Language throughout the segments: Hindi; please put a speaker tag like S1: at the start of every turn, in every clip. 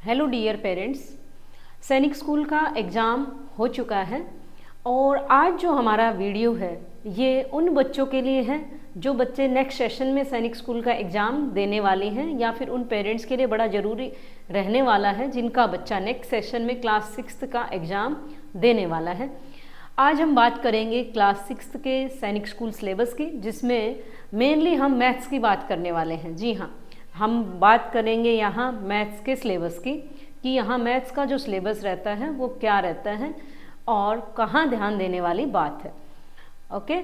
S1: हेलो डियर पेरेंट्स, सैनिक स्कूल का एग्ज़ाम हो चुका है और आज जो हमारा वीडियो है ये उन बच्चों के लिए है जो बच्चे नेक्स्ट सेशन में सैनिक स्कूल का एग्ज़ाम देने वाले हैं या फिर उन पेरेंट्स के लिए बड़ा ज़रूरी रहने वाला है जिनका बच्चा नेक्स्ट सेशन में क्लास 6 का एग्ज़ाम देने वाला है। आज हम बात करेंगे क्लास 6 के सैनिक स्कूल सिलेबस की, जिसमें मेनली हम मैथ्स की बात करने वाले हैं। जी हाँ, हम बात करेंगे यहाँ मैथ्स के सिलेबस की कि यहाँ मैथ्स का जो सिलेबस रहता है वो क्या रहता है और कहाँ ध्यान देने वाली बात है। ओके,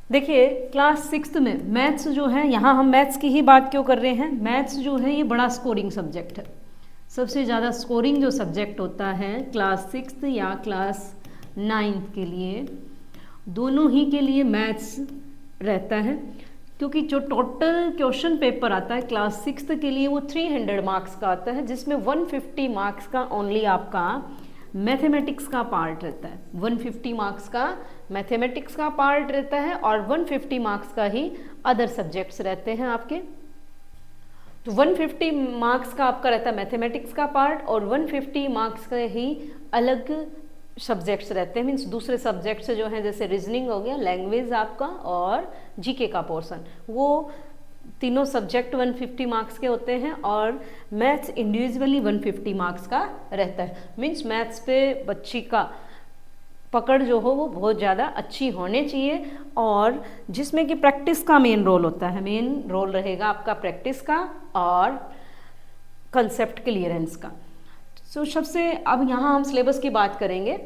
S1: देखिए क्लास 6 में मैथ्स जो है, यहाँ हम मैथ्स की ही बात क्यों कर रहे हैं। मैथ्स जो है ये बड़ा स्कोरिंग सब्जेक्ट है, सबसे ज़्यादा स्कोरिंग जो सब्जेक्ट होता है क्लास 6 या क्लास 9th के लिए, दोनों ही के लिए मैथ्स रहता है, क्योंकि जो टोटल क्वेश्चन पेपर आता है क्लास 6 के लिए वो 300 मार्क्स का आता है, जिसमें 150 मार्क्स का ओनली आपका मैथमेटिक्स का पार्ट रहता है। 150 मार्क्स का मैथमेटिक्स का पार्ट रहता है और 150 मार्क्स का ही अदर सब्जेक्ट्स रहते हैं आपके। तो 150 मार्क्स का आपका रहता है मैथमेटिक्स का पार्ट और 150 मार्क्स का ही अलग सब्जेक्ट्स रहते हैं, मीन्स दूसरे सब्जेक्ट्स जो हैं जैसे रीजनिंग हो गया, लैंग्वेज आपका और जीके का पोर्शन, वो तीनों सब्जेक्ट 150 मार्क्स के होते हैं और मैथ्स इंडिविजुअली 150 मार्क्स का रहता है। मीन्स मैथ्स पे बच्ची का पकड़ जो हो वो बहुत ज़्यादा अच्छी होनी चाहिए और जिसमें कि प्रैक्टिस का मेन रोल होता है। मेन रोल रहेगा आपका प्रैक्टिस का और कंसेप्ट क्लियरेंस का। तो सबसे अब यहाँ हम सिलेबस की बात करेंगे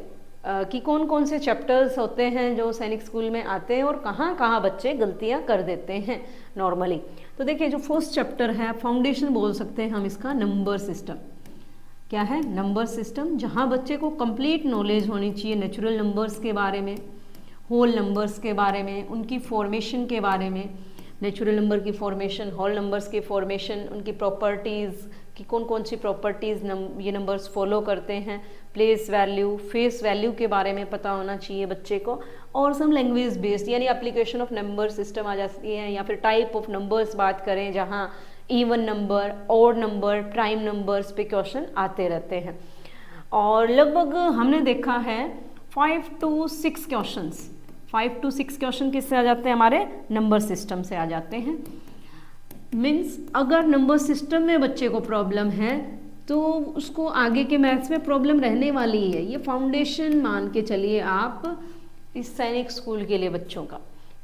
S1: कि कौन कौन से चैप्टर्स होते हैं जो सैनिक स्कूल में आते हैं और कहाँ कहाँ बच्चे गलतियाँ कर देते हैं नॉर्मली। तो देखिए जो फर्स्ट चैप्टर है, फाउंडेशन बोल सकते हैं हम इसका, नंबर सिस्टम। क्या है? नंबर सिस्टम, जहाँ बच्चे को कंप्लीट नॉलेज होनी चाहिए नेचुरल नंबर्स के बारे में, होल नंबर्स के बारे में, उनकी फॉर्मेशन के बारे में, नेचुरल नंबर की फॉर्मेशन, होल नंबर्स की फॉर्मेशन, उनकी प्रॉपर्टीज़ कि कौन कौन सी प्रॉपर्टीज़ ये नंबर्स फॉलो करते हैं, प्लेस वैल्यू, फेस वैल्यू के बारे में पता होना चाहिए बच्चे को, और सम लैंग्वेज बेस्ड यानी एप्लीकेशन ऑफ नंबर सिस्टम आ जाती है, या फिर टाइप ऑफ नंबर्स बात करें जहाँ even number, odd number, prime numbers पे क्वेश्चन आते रहते हैं। और लगभग हमने देखा है 5 to 6 क्वेश्चंस, 5 to 6 क्वेश्चन किससे आ जाते हैं? हमारे नंबर सिस्टम से आ जाते हैं। मीन्स अगर नंबर सिस्टम में बच्चे को प्रॉब्लम है तो उसको आगे के मैथ्स में प्रॉब्लम रहने वाली है। ये फाउंडेशन मान के चलिए आप इस सैनिक स्कूल के लिए बच्चों का,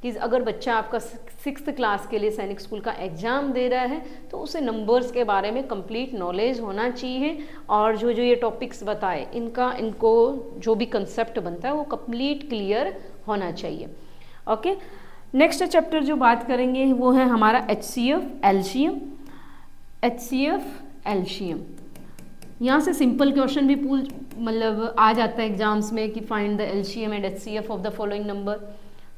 S1: कि अगर बच्चा आपका 6th क्लास के लिए सैनिक स्कूल का एग्ज़ाम दे रहा है तो उसे नंबर्स के बारे में कंप्लीट नॉलेज होना चाहिए और जो जो ये टॉपिक्स बताए इनको जो भी कंसेप्ट बनता है वो कंप्लीट क्लियर होना चाहिए। ओके, नेक्स्ट चैप्टर जो बात करेंगे वो है हमारा HCF एलसीएम। HCF एलसीएम, यहाँ से सिंपल क्वेश्चन भी मतलब आ जाता है एग्जाम्स में कि find the LCM and HCF of the following number,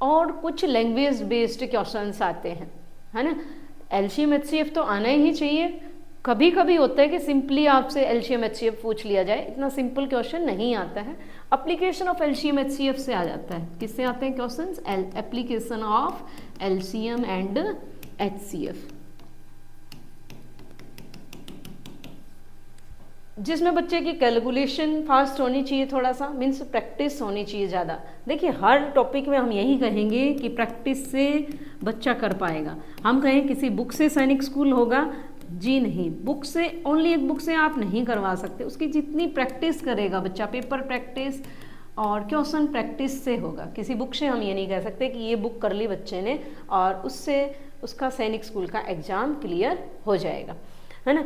S1: और कुछ लैंग्वेज बेस्ड क्वेश्चंस आते हैं, है ना। एलसीएम HCF तो आना ही चाहिए। कभी कभी होता है कि सिंपली आपसे एलसीएम HCF पूछ लिया जाए, इतना सिंपल क्वेश्चन नहीं आता है। एप्लीकेशन ऑफ एलसीएम HCF से आ जाता है। किससे आते हैं questions? Application of LCM and HCF, जिसमें बच्चे की कैलकुलेशन फास्ट होनी चाहिए, थोड़ा सा मीन्स प्रैक्टिस होनी चाहिए ज़्यादा। देखिए हर टॉपिक में हम यही कहेंगे कि प्रैक्टिस से बच्चा कर पाएगा। हम कहें किसी बुक से सैनिक स्कूल होगा, जी नहीं, बुक से ओनली एक बुक से आप नहीं करवा सकते। उसकी जितनी प्रैक्टिस करेगा बच्चा, पेपर प्रैक्टिस और क्वेश्चन प्रैक्टिस से होगा। किसी बुक से हम ये नहीं कह सकते कि ये बुक कर ली बच्चे ने और उससे उसका सैनिक स्कूल का एग्ज़ाम क्लियर हो जाएगा, है ना।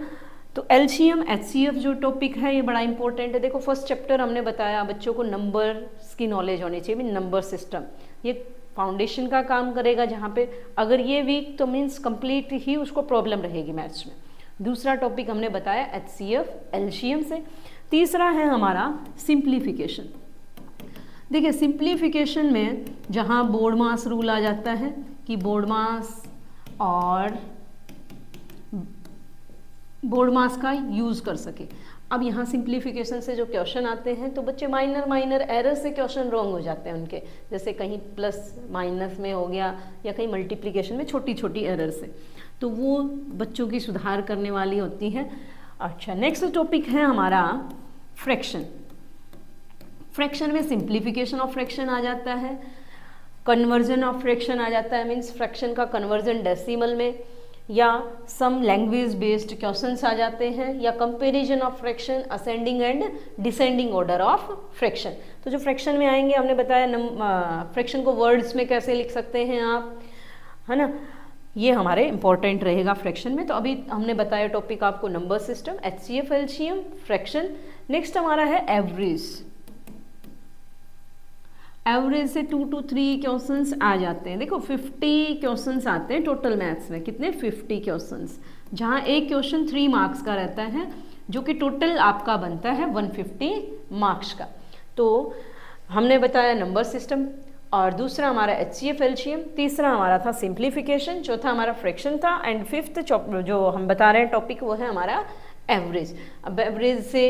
S1: तो एलसीएम HCF जो टॉपिक है ये बड़ा इंपॉर्टेंट है। देखो फर्स्ट चैप्टर हमने बताया बच्चों को नंबर्स की नॉलेज होनी चाहिए, मीन नंबर सिस्टम ये फाउंडेशन का काम करेगा, जहाँ पे अगर ये वीक तो मीन्स कंप्लीट ही उसको प्रॉब्लम रहेगी मैथ्स में। दूसरा टॉपिक हमने बताया HCF एलसीएम से। तीसरा है हमारा सिंप्लीफिकेशन। देखिए सिंप्लीफिकेशन में जहाँ बोर्ड मास रूल आ जाता है कि बोर्ड मास का यूज़ कर सके। अब यहाँ सिंप्लीफिकेशन से जो क्वेश्चन आते हैं तो बच्चे माइनर एरर से क्वेश्चन रॉन्ग हो जाते हैं उनके, जैसे कहीं प्लस माइनस में हो गया या कहीं मल्टीप्लिकेशन में छोटी छोटी एरर से, तो वो बच्चों की सुधार करने वाली होती हैं। अच्छा, नेक्स्ट टॉपिक है हमारा फ्रैक्शन। फ्रैक्शन में सिंप्लीफिकेशन ऑफ फ्रैक्शन आ जाता है, कन्वर्जन ऑफ फ्रैक्शन आ जाता है, मीन्स फ्रैक्शन का कन्वर्जन डेसिमल में, या सम लैंग्वेज बेस्ड क्वेश्चंस आ जाते हैं, या comparison of fraction, ascending and descending order of fraction. तो जो फ्रैक्शन में आएंगे, हमने बताया फ्रैक्शन को वर्ड्स में कैसे लिख सकते हैं आप, है ना, ये हमारे इंपॉर्टेंट रहेगा फ्रैक्शन में। तो अभी हमने बताया टॉपिक आपको number system, HCF, LCM, fraction. Next हमारा है एवरेज। एवरेज से 2 to 3 क्वेश्चंस आ जाते हैं। देखो 50 क्वेश्चंस आते हैं टोटल मैथ्स में, कितने 50 क्वेश्चंस, जहाँ एक क्वेश्चन 3 मार्क्स का रहता है, जो कि टोटल आपका बनता है 150 मार्क्स का। तो हमने बताया नंबर सिस्टम, और दूसरा हमारा HCF, LCM, तीसरा हमारा था सिंप्लीफिकेशन, चौथा हमारा फ्रैक्शन था, एंड फिफ्थ जो हम बता रहे हैं टॉपिक वो है हमारा एवरेज। अब एवरेज से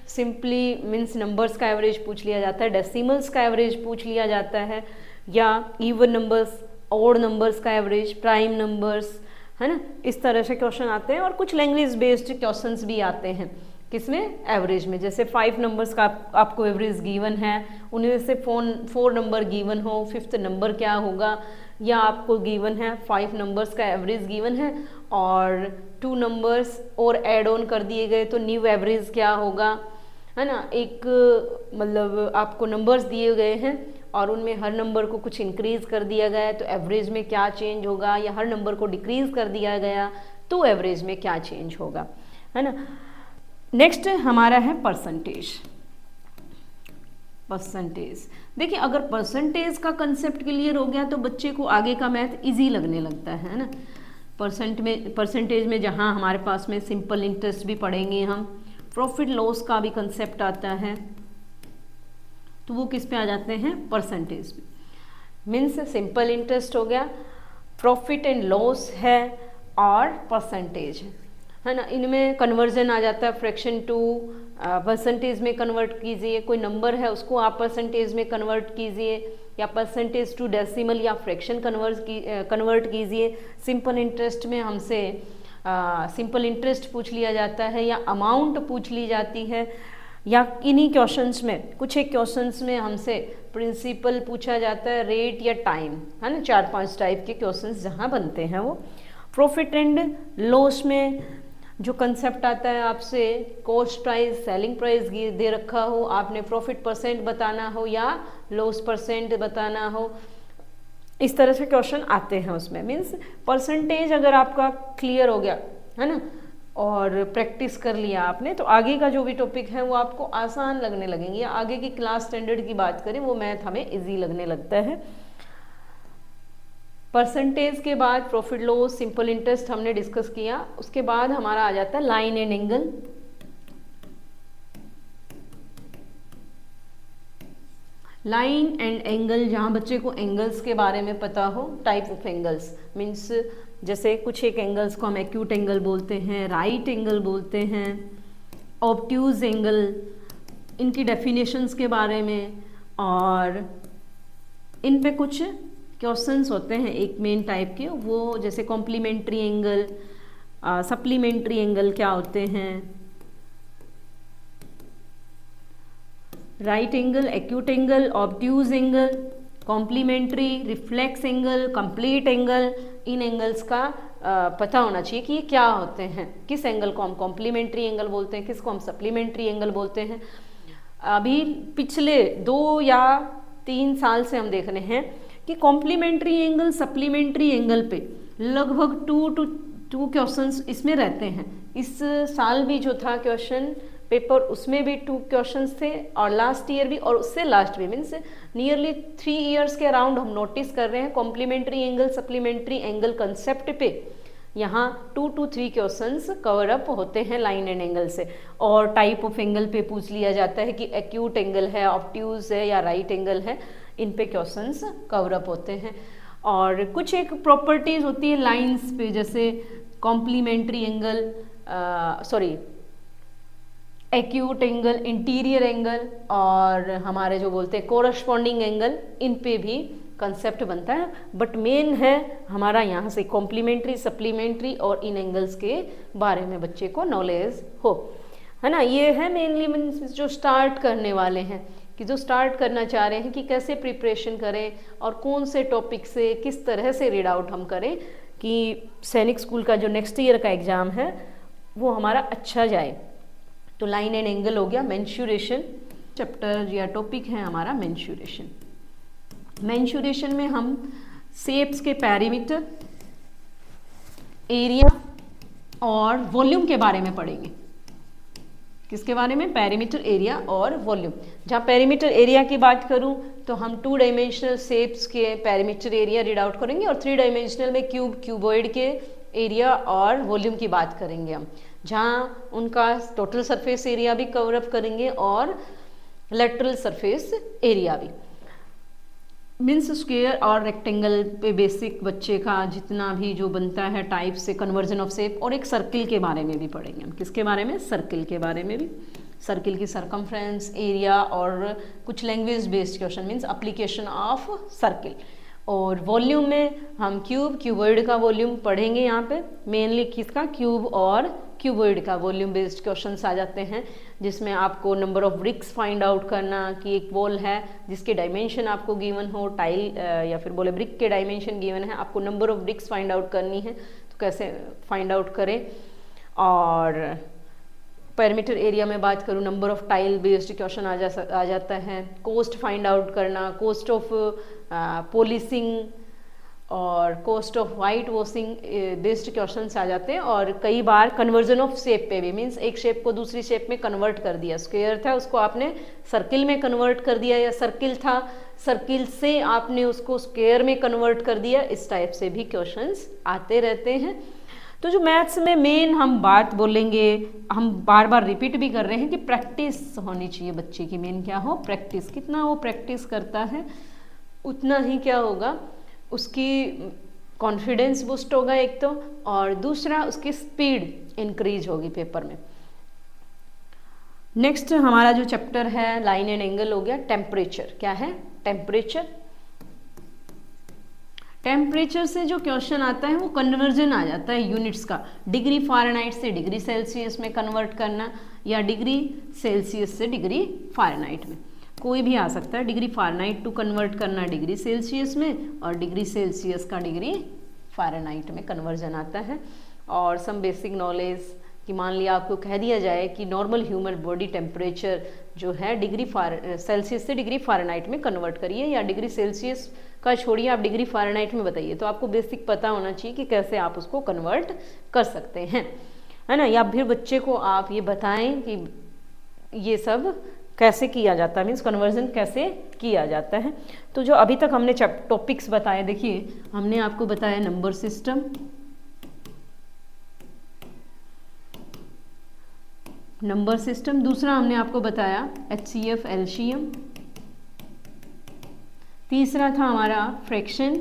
S1: सिंपली मीन्स नंबर्स का एवरेज पूछ लिया जाता है, डेसिमल्स का एवरेज पूछ लिया जाता है, या इवन नंबर्स, ऑड नंबर्स का एवरेज, प्राइम नंबर्स, है ना, इस तरह से क्वेश्चन आते हैं। और कुछ लैंग्वेज बेस्ड क्वेश्चंस भी आते हैं, किसमें, एवरेज में। जैसे 5 नंबर्स का आपको एवरेज गिवन है, उनमें से 4 नंबर गिवन हो, 5th नंबर क्या होगा, या आपको गिवन है 5 नंबर्स का एवरेज गिवन है और 2 नंबर्स और ऐड ऑन कर दिए गए, तो न्यू एवरेज क्या होगा, है ना। एक मतलब आपको नंबर्स दिए गए हैं और उनमें हर नंबर को कुछ इंक्रीज कर दिया गया है, तो एवरेज में क्या चेंज होगा, या हर नंबर को डिक्रीज कर दिया गया तो एवरेज में क्या चेंज होगा, है ना। नेक्स्ट हमारा है परसेंटेज। परसेंटेज, देखिए अगर परसेंटेज का कंसेप्ट क्लियर हो गया तो बच्चे को आगे का मैथ इजी लगने लगता है ना। परसेंटेज में जहाँ हमारे पास में सिंपल इंटरेस्ट भी पढ़ेंगे हम, प्रॉफिट लॉस का भी कंसेप्ट आता है, तो वो किस पे आ जाते हैं, परसेंटेज पे। मीन्स सिंपल इंटरेस्ट हो गया, प्रॉफिट एंड लॉस है, और परसेंटेज है ना। इनमें कन्वर्जन आ जाता है, फ्रैक्शन टू परसेंटेज में कन्वर्ट कीजिए, कोई नंबर है उसको आप परसेंटेज में कन्वर्ट कीजिए, या परसेंटेज टू डेसिमल या फ्रैक्शन कन्वर्ट कीजिए। सिंपल इंटरेस्ट में हमसे सिंपल इंटरेस्ट पूछ लिया जाता है, या अमाउंट पूछ ली जाती है, या इन्हीं क्वेश्चंस में कुछ एक क्वेश्चंस में हमसे प्रिंसिपल पूछा जाता है, रेट या टाइम, है ना। 4-5 टाइप के क्वेश्चंस जहाँ बनते हैं वो। प्रॉफिट एंड लॉस में जो कंसेप्ट आता है, आपसे कॉस्ट प्राइस, सेलिंग प्राइस दे रखा हो, आपने प्रॉफिट परसेंट बताना हो या लॉस परसेंट बताना हो, इस तरह से क्वेश्चन आते हैं उसमें। मीन्स परसेंटेज अगर आपका क्लियर हो गया, है ना, और प्रैक्टिस कर लिया आपने, तो आगे का जो भी टॉपिक है वो आपको आसान लगने लगेंगे, या आगे की क्लास स्टैंडर्ड की बात करें वो मैथ हमें इजी लगने लगता है। परसेंटेज के बाद प्रॉफिट लॉस, सिंपल इंटरेस्ट हमने डिस्कस किया। उसके बाद हमारा आ जाता है line and angle. Line and angle, जहाँ बच्चे को एंगल्स के बारे में पता हो, टाइप ऑफ एंगल्स, मीन्स जैसे कुछ एक एंगल्स को हम एक्यूट एंगल बोलते हैं, राइट एंगल बोलते हैं, ऑब्ट्यूज एंगल, इनकी डेफिनेशंस के बारे में, और इन पे कुछ क्वेश्चंस होते हैं एक मेन टाइप के, वो जैसे कॉम्प्लीमेंट्री एंगल, सप्लीमेंट्री एंगल क्या होते हैं, right angle, acute angle, obtuse angle, complementary, reflex angle, complete angle, इन एंगल्स का पता होना चाहिए कि ये क्या होते हैं, किस एंगल को हम कॉम्प्लीमेंट्री एंगल बोलते हैं, किसको हम सप्लीमेंट्री एंगल बोलते हैं। अभी पिछले 2 या 3 साल से हम देख रहे हैं कि कॉम्प्लीमेंट्री एंगल, सप्लीमेंट्री एंगल पे लगभग 2 क्वेश्चंस इसमें रहते हैं। इस साल भी जो था क्वेश्चन पेपर, उसमें भी 2 क्वेश्चंस थे, और लास्ट ईयर भी, और उससे लास्ट भी, मीन्स नियरली 3 इयर्स के अराउंड हम नोटिस कर रहे हैं complementary angle, supplementary angle concept पे यहाँ 2 to 3 क्वेश्चंस कवर अप होते हैं लाइन एंड एंगल से। और टाइप ऑफ एंगल पे पूछ लिया जाता है कि एक्यूट एंगल है, ऑब्ट्यूज है, या राइट एंगल है, इन पे क्वेश्चंस कवर अप होते हैं। और कुछ एक प्रॉपर्टीज होती है लाइंस पे, जैसे complementary angle, acute angle, interior angle, और हमारे जो बोलते हैं कोरस्पॉन्डिंग एंगल, इन पे भी कंसेप्ट बनता है, बट मेन है हमारा यहाँ से कॉम्प्लीमेंट्री, सप्लीमेंट्री और इन एंगल्स के बारे में बच्चे को नॉलेज हो, है ना। ये है मेनली मीन्स जो स्टार्ट करने वाले हैं, कि जो स्टार्ट करना चाह रहे हैं कि कैसे प्रिपरेशन करें और कौन से टॉपिक से किस तरह से रीड आउट हम करें कि सैनिक स्कूल का जो नेक्स्ट ईयर का एग्ज़ाम है वो हमारा अच्छा जाए। तो लाइन एंड एंगल हो गया। मेंसुरेशन चैप्टर या टॉपिक है हमारा मेंसुरेशन। मेंसुरेशन में हम शेप्स के पैरामीटर, एरिया और वॉल्यूम के बारे में पढ़ेंगे। किसके बारे में? पैरामीटर, एरिया और वॉल्यूम। जहाँ पैरामीटर एरिया की बात करूँ तो हम 2 डायमेंशनल शेप्स के पैरामीटर एरिया रीड आउट करेंगे और 3 डायमेंशनल में क्यूब, क्यूबॉइड के एरिया और वॉल्यूम की बात करेंगे हम, जहाँ उनका टोटल सरफेस एरिया भी कवर अप करेंगे और लेटरल सरफेस एरिया भी। मीन्स स्क्वायर और रेक्टेंगल पे बेसिक बच्चे का जितना भी जो बनता है टाइप से कन्वर्जन ऑफ शेप, और एक सर्किल के बारे में भी पढ़ेंगे हम। किसके बारे में? सर्किल के बारे में भी। सर्किल की सरकमफ्रेंस, एरिया और कुछ language based question means application of circle. और वॉल्यूम में हम क्यूब, क्यूबॉइड का वॉल्यूम पढ़ेंगे यहाँ पे। मेनली किसका? क्यूब और क्यूबॉइड का वॉल्यूम बेस्ड क्वेश्चंस आ जाते हैं, जिसमें आपको number of BRICS find out करना, कि एक वॉल है जिसके डायमेंशन आपको गिवन हो, टाइल या फिर बोले ब्रिक के डायमेंशन गिवन है, आपको number of BRICS find out करनी है, तो कैसे फाइंड आउट करें। और पैरामीटर एरिया में बात करूँ, number of tile based question आ जाता है। कोस्ट फाइंड आउट करना, कोस्ट ऑफ पॉलिशिंग और cost of white washing based questions आ जाते हैं। और कई बार कन्वर्जन ऑफ शेप पे भी, मीन्स एक शेप को दूसरी शेप में कन्वर्ट कर दिया, स्क्वायर था उसको आपने सर्किल में कन्वर्ट कर दिया, या सर्किल था सर्किल से आपने उसको स्क्वायर में कन्वर्ट कर दिया, इस टाइप से भी क्वेश्चंस आते रहते हैं। तो जो मैथ्स में मेन हम बात बोलेंगे, हम बार बार रिपीट भी कर रहे हैं कि प्रैक्टिस होनी चाहिए बच्चे की। मेन क्या हो? प्रैक्टिस। कितना वो प्रैक्टिस करता है उतना ही क्या होगा, उसकी कॉन्फिडेंस बूस्ट होगा एक तो, और दूसरा उसकी स्पीड इंक्रीज होगी पेपर में। नेक्स्ट हमारा जो चैप्टर है लाइन एंड एंगल हो गया। टेम्परेचर क्या है? टेम्परेचर। टेम्परेचर से जो क्वेश्चन आता है वो कन्वर्जन आ जाता है यूनिट्स का, डिग्री फ़ारेनहाइट से डिग्री सेल्सियस में कन्वर्ट करना, या डिग्री सेल्सियस से डिग्री फ़ारेनहाइट में, कोई भी आ सकता है। डिग्री फ़ारेनहाइट टू कन्वर्ट करना डिग्री सेल्सियस में, और डिग्री सेल्सियस का डिग्री फ़ारेनहाइट में कन्वर्जन आता है। और सम बेसिक नॉलेज कि मान लिया आपको कह दिया जाए कि नॉर्मल ह्यूमन बॉडी टेम्परेचर जो है डिग्री सेल्सियस से डिग्री फ़ारेनहाइट में कन्वर्ट करिए, या डिग्री सेल्सियस का छोड़िए आप डिग्री फ़ारेनहाइट में बताइए, तो आपको बेसिक पता होना चाहिए कि कैसे आप उसको कन्वर्ट कर सकते हैं, है ना। या फिर बच्चे को आप ये बताएं कि ये सब कैसे किया जाता है, मीन्स कन्वर्जन कैसे किया जाता है। तो जो अभी तक हमने टॉपिक्स बताए, देखिए हमने आपको बताया नंबर सिस्टम, दूसरा हमने आपको बताया HCF LCM, तीसरा था हमारा फ्रैक्शन,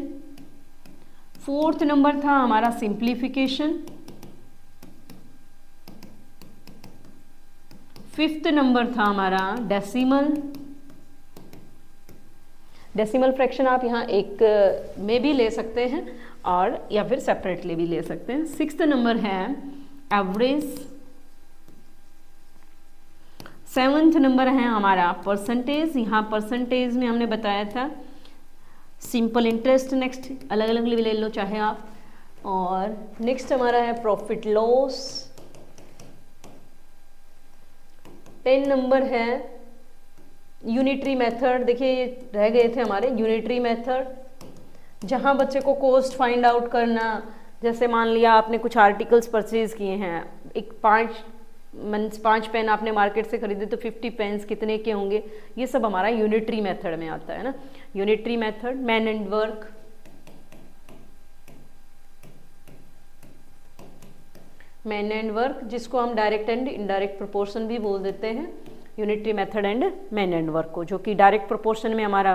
S1: फोर्थ नंबर था हमारा सिंप्लीफिकेशन, फिफ्थ नंबर था हमारा डेसिमल। डेसिमल फ्रैक्शन आप यहाँ एक में भी ले सकते हैं और या फिर सेपरेटली भी ले सकते हैं। सिक्स्थ नंबर है एवरेज। सेवन्थ नंबर है हमारा परसेंटेज। यहाँ परसेंटेज में हमने बताया था सिंपल इंटरेस्ट, नेक्स्ट अलग अलग ले लो चाहे आप। और नेक्स्ट हमारा है प्रॉफिट लॉस। 10 नंबर है यूनिटरी मेथड। देखिए ये रह गए थे हमारे यूनिटरी मेथड, जहाँ बच्चे को कॉस्ट फाइंड आउट करना, जैसे मान लिया आपने कुछ आर्टिकल्स परचेज किए हैं, एक 5 पेन आपने मार्केट से खरीदे तो 50 पेन्स कितने के होंगे, ये सब हमारा यूनिटरी मेथड में आता है ना। Unitary method, man and work, man and work जिसको हम डायरेक्ट एंड इनडायरेक्ट प्रोपोर्शन भी बोल देते हैं, unitary method and man and work को, जो कि डायरेक्ट प्रोपोर्शन में हमारा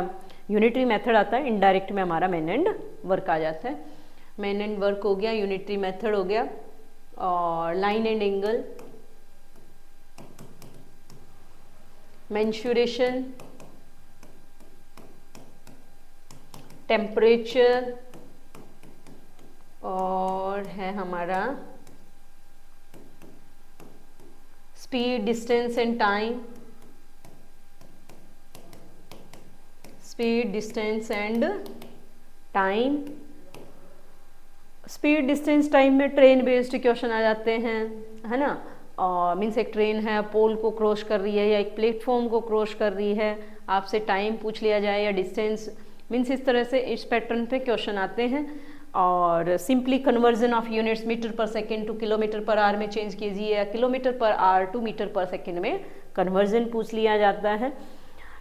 S1: यूनिटरी मेथड आता है, इनडायरेक्ट में हमारा मैन एंड वर्क आ जाता है। मैन एंड वर्क हो गया, यूनिटरी मेथड हो गया, और line and angle, mensuration, temperature और है हमारा speed, distance and time, speed, distance and time. Speed, distance, time में ट्रेन बेस्ड क्वेश्चन आ जाते हैं, है ना। और मीन्स एक ट्रेन है, पोल को क्रॉस कर रही है या एक प्लेटफॉर्म को क्रॉस कर रही है, आपसे टाइम पूछ लिया जाए या डिस्टेंस, मीन्स इस तरह से इस पैटर्न पे क्वेश्चन आते हैं। और simply conversion of units metre per second to kilometre per hour में चेंज कीजिए, या kilometre per hour to metre per second में कन्वर्जन पूछ लिया जाता है।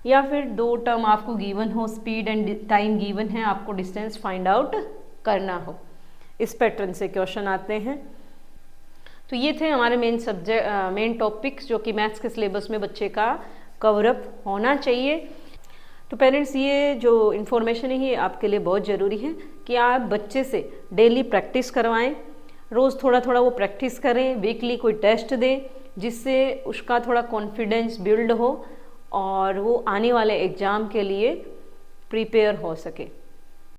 S1: या फिर दो टर्म आपको गिवन हो, स्पीड एंड टाइम गिवन है, आपको डिस्टेंस फाइंड आउट करना हो, इस पैटर्न से क्वेश्चन आते हैं। तो ये थे हमारे मेन टॉपिक्स जो कि मैथ्स के सिलेबस में बच्चे का कवरअप होना चाहिए। तो पेरेंट्स, ये जो इन्फॉर्मेशन है ये आपके लिए बहुत ज़रूरी है कि आप बच्चे से डेली प्रैक्टिस करवाएं, रोज़ थोड़ा थोड़ा वो प्रैक्टिस करें, वीकली कोई टेस्ट दें जिससे उसका थोड़ा कॉन्फिडेंस बिल्ड हो और वो आने वाले एग्ज़ाम के लिए प्रिपेयर हो सके।